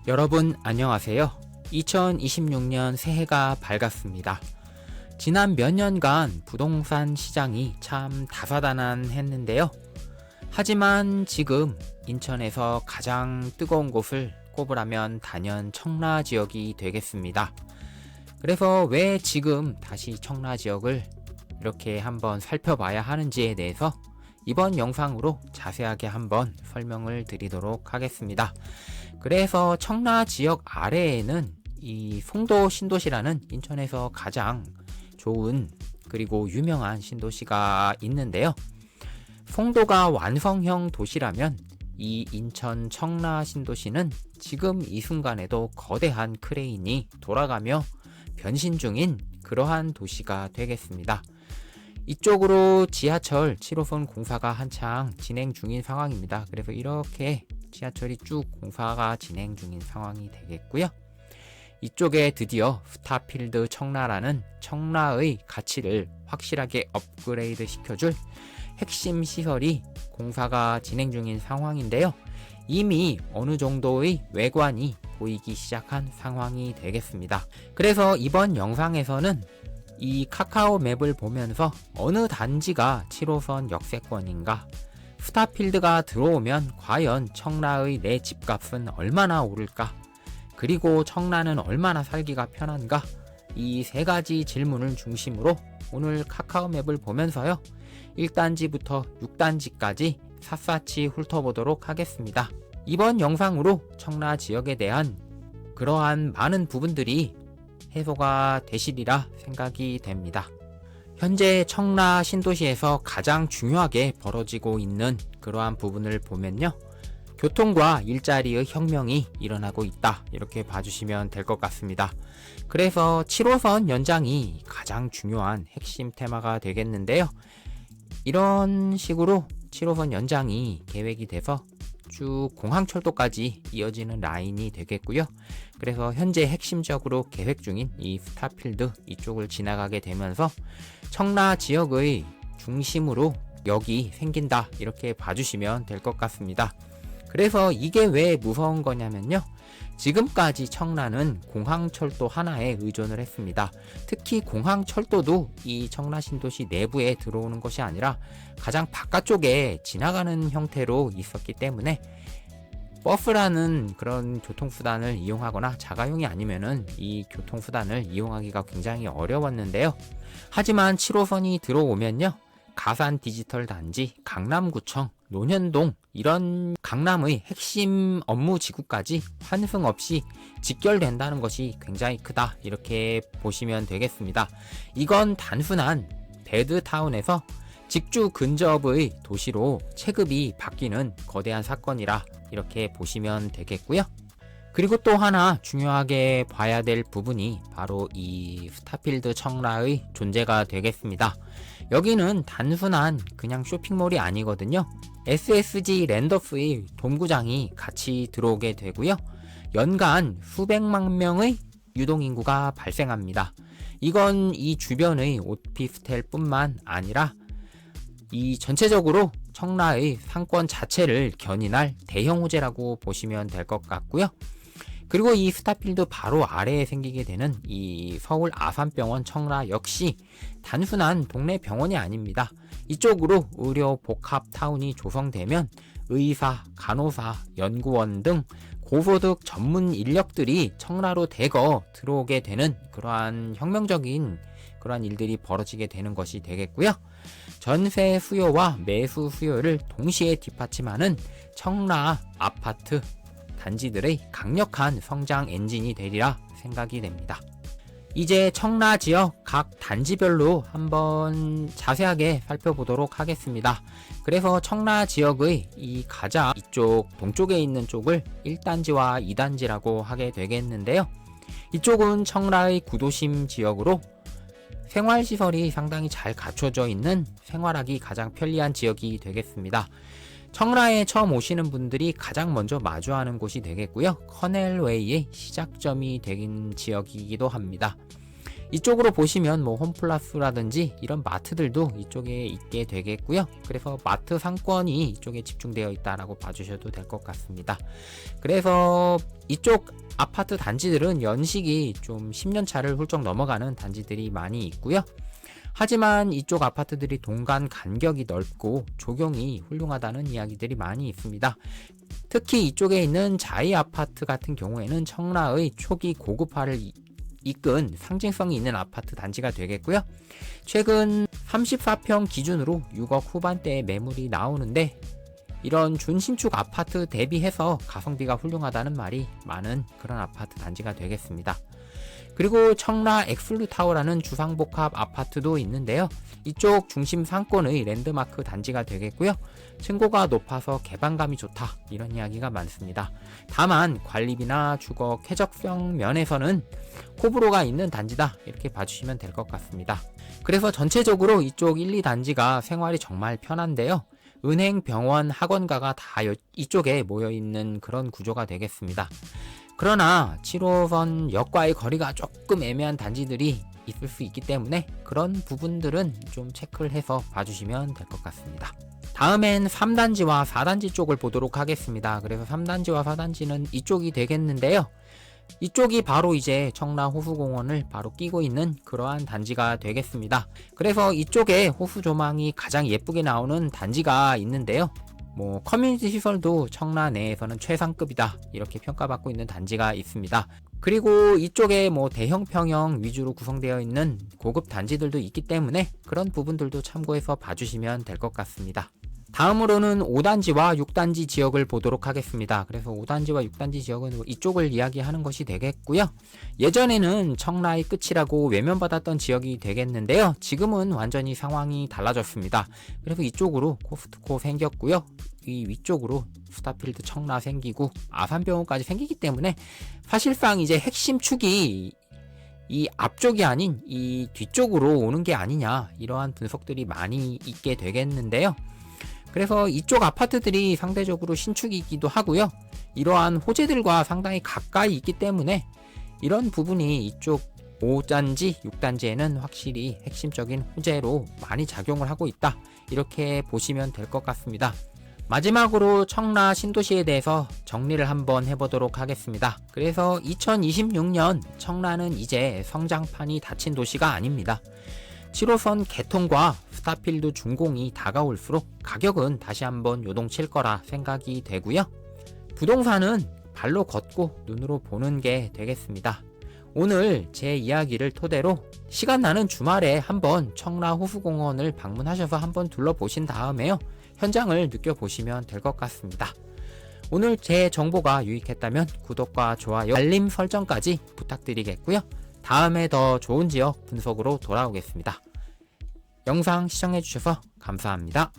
여러분 안녕하세요. 2026년 새해가 밝았습니다. 지난 몇 년간 부동산 시장이 참 다사다난했는데요. 하지만 지금 인천에서 가장 뜨거운 곳을 꼽으라면 단연 청라 지역이 되겠습니다. 그래서 왜 지금 다시 청라 지역을 이렇게 한번 살펴봐야 하는지에 대해서 이번 영상으로 자세하게 한번 설명을 드리도록 하겠습니다. 그래서 청라 지역 아래에는 이 송도 신도시라는 인천에서 가장 좋은 그리고 유명한 신도시가 있는데요. 송도가 완성형 도시라면 이 인천 청라 신도시는 지금 이 순간에도 거대한 크레인이 돌아가며 변신 중인 그러한 도시가 되겠습니다. 이쪽으로 지하철 7호선 공사가 한창 진행 중인 상황입니다. 그래서 이렇게 지하철이 쭉 공사가 진행 중인 상황이 되겠고요. 이쪽에 드디어 스타필드 청라라는 청라의 가치를 확실하게 업그레이드 시켜줄 핵심 시설이 공사가 진행 중인 상황인데요. 이미 어느 정도의 외관이 보이기 시작한 상황이 되겠습니다. 그래서 이번 영상에서는 이 카카오 맵을 보면서 어느 단지가 7호선 역세권인가, 스타필드가 들어오면 과연 청라의 내 집값은 얼마나 오를까, 그리고 청라는 얼마나 살기가 편한가, 이 세 가지 질문을 중심으로 오늘 카카오 맵을 보면서요 1단지부터 6단지까지 샅샅이 훑어보도록 하겠습니다. 이번 영상으로 청라 지역에 대한 그러한 많은 부분들이 해소가 되시리라 생각이 됩니다. 현재 청라 신도시에서 가장 중요하게 벌어지고 있는 그러한 부분을 보면요, 교통과 일자리의 혁명이 일어나고 있다, 이렇게 봐주시면 될 것 같습니다. 그래서 7호선 연장이 가장 중요한 핵심 테마가 되겠는데요. 이런 식으로 7호선 연장이 계획이 돼서 쭉 공항철도까지 이어지는 라인이 되겠고요. 그래서 현재 핵심적으로 계획 중인 이 스타필드 이쪽을 지나가게 되면서 청라 지역의 중심으로 여기 생긴다, 이렇게 봐주시면 될 것 같습니다. 그래서 이게 왜 무서운 거냐면요, 지금까지 청라는 공항철도 하나에 의존을 했습니다. 특히 공항철도도 이 청라 신도시 내부에 들어오는 것이 아니라 가장 바깥쪽에 지나가는 형태로 있었기 때문에 버스라는 그런 교통수단을 이용하거나 자가용이 아니면은 이 교통수단을 이용하기가 굉장히 어려웠는데요. 하지만 7호선이 들어오면요, 가산 디지털 단지, 강남구청, 논현동, 이런 강남의 핵심 업무 지구까지 환승 없이 직결된다는 것이 굉장히 크다, 이렇게 보시면 되겠습니다. 이건 단순한 베드타운에서 직주 근접의 도시로 체급이 바뀌는 거대한 사건이라 이렇게 보시면 되겠고요. 그리고 또 하나 중요하게 봐야 될 부분이 바로 이 스타필드 청라의 존재가 되겠습니다. 여기는 단순한 그냥 쇼핑몰이 아니거든요. SSG 랜더스의 돔구장이 같이 들어오게 되고요. 연간 수백만 명의 유동인구가 발생합니다. 이건 이 주변의 오피스텔 뿐만 아니라 이 전체적으로 청라의 상권 자체를 견인할 대형 호재라고 보시면 될 것 같고요. 그리고 이 스타필드 바로 아래에 생기게 되는 이 서울 아산병원 청라 역시 단순한 동네 병원이 아닙니다. 이쪽으로 의료 복합타운이 조성되면 의사, 간호사, 연구원 등 고소득 전문 인력들이 청라로 대거 들어오게 되는 그러한 혁명적인 그러한 일들이 벌어지게 되는 것이 되겠고요. 전세 수요와 매수 수요를 동시에 뒷받침하는 청라 아파트 단지들의 강력한 성장 엔진이 되리라 생각이 됩니다. 이제 청라 지역 각 단지별로 한번 자세하게 살펴보도록 하겠습니다. 그래서 청라 지역의 이 가장 이쪽 동쪽에 있는 쪽을 1단지와 2단지라고 하게 되겠는데요. 이쪽은 청라의 구도심 지역으로 생활시설이 상당히 잘 갖춰져 있는 생활하기 가장 편리한 지역이 되겠습니다. 청라에 처음 오시는 분들이 가장 먼저 마주하는 곳이 되겠고요. 커넬웨이의 시작점이 되긴 지역이기도 합니다. 이쪽으로 보시면 뭐 홈플러스라든지 이런 마트들도 이쪽에 있게 되겠고요. 그래서 마트 상권이 이쪽에 집중되어 있다라고 봐주셔도 될 것 같습니다. 그래서 이쪽 아파트 단지들은 연식이 좀 10년 차를 훌쩍 넘어가는 단지들이 많이 있고요. 하지만 이쪽 아파트들이 동간 간격이 넓고 조경이 훌륭하다는 이야기들이 많이 있습니다. 특히 이쪽에 있는 자이 아파트 같은 경우에는 청라의 초기 고급화를 이끈 상징성이 있는 아파트 단지가 되겠고요. 최근 34평 기준으로 6억 후반대의 매물이 나오는데 이런 준신축 아파트 대비해서 가성비가 훌륭하다는 말이 많은 그런 아파트 단지가 되겠습니다. 그리고 청라 엑슬루타워라는 주상복합 아파트도 있는데요. 이쪽 중심 상권의 랜드마크 단지가 되겠고요. 층고가 높아서 개방감이 좋다 이런 이야기가 많습니다. 다만 관리비나 주거 쾌적성 면에서는 호불호가 있는 단지다 이렇게 봐주시면 될 것 같습니다. 그래서 전체적으로 이쪽 1, 2단지가 생활이 정말 편한데요. 은행, 병원, 학원가가 다 이쪽에 모여있는 그런 구조가 되겠습니다. 그러나 7호선 역과의 거리가 조금 애매한 단지들이 있을 수 있기 때문에 그런 부분들은 좀 체크를 해서 봐주시면 될 것 같습니다. 다음엔 3단지와 4단지 쪽을 보도록 하겠습니다. 그래서 3단지와 4단지는 이쪽이 되겠는데요. 이쪽이 바로 이제 청라 호수공원을 바로 끼고 있는 그러한 단지가 되겠습니다. 그래서 이쪽에 호수 조망이 가장 예쁘게 나오는 단지가 있는데요. 커뮤니티 시설도 청라 내에서는 최상급이다 이렇게 평가받고 있는 단지가 있습니다. 그리고 이쪽에 대형 평형 위주로 구성되어 있는 고급 단지들도 있기 때문에 그런 부분들도 참고해서 봐주시면 될 것 같습니다. 다음으로는 5단지와 6단지 지역을 보도록 하겠습니다. 그래서 5단지와 6단지 지역은 이쪽을 이야기하는 것이 되겠고요. 예전에는 청라의 끝이라고 외면받았던 지역이 되겠는데요. 지금은 완전히 상황이 달라졌습니다. 그래서 이쪽으로 코스트코 생겼고요. 이 위쪽으로 스타필드 청라 생기고 아산병원까지 생기기 때문에 사실상 이제 핵심 축이 이 앞쪽이 아닌 이 뒤쪽으로 오는 게 아니냐 이러한 분석들이 많이 있게 되겠는데요. 그래서 이쪽 아파트들이 상대적으로 신축이기도 하고요. 이러한 호재들과 상당히 가까이 있기 때문에 이런 부분이 이쪽 5단지, 6단지에는 확실히 핵심적인 호재로 많이 작용을 하고 있다. 이렇게 보시면 될 것 같습니다. 마지막으로 청라 신도시에 대해서 정리를 한번 해보도록 하겠습니다. 그래서 2026년 청라는 이제 성장판이 닫힌 도시가 아닙니다. 7호선 개통과 스타필드 준공이 다가올수록 가격은 다시 한번 요동칠 거라 생각이 되고요. 부동산은 발로 걷고 눈으로 보는 게 되겠습니다. 오늘 제 이야기를 토대로 시간 나는 주말에 한번 청라 호수공원을 방문하셔서 한번 둘러보신 다음에요. 현장을 느껴보시면 될 것 같습니다. 오늘 제 정보가 유익했다면 구독과 좋아요, 알림 설정까지 부탁드리겠고요. 다음에 더 좋은 지역 분석으로 돌아오겠습니다. 영상 시청해주셔서 감사합니다.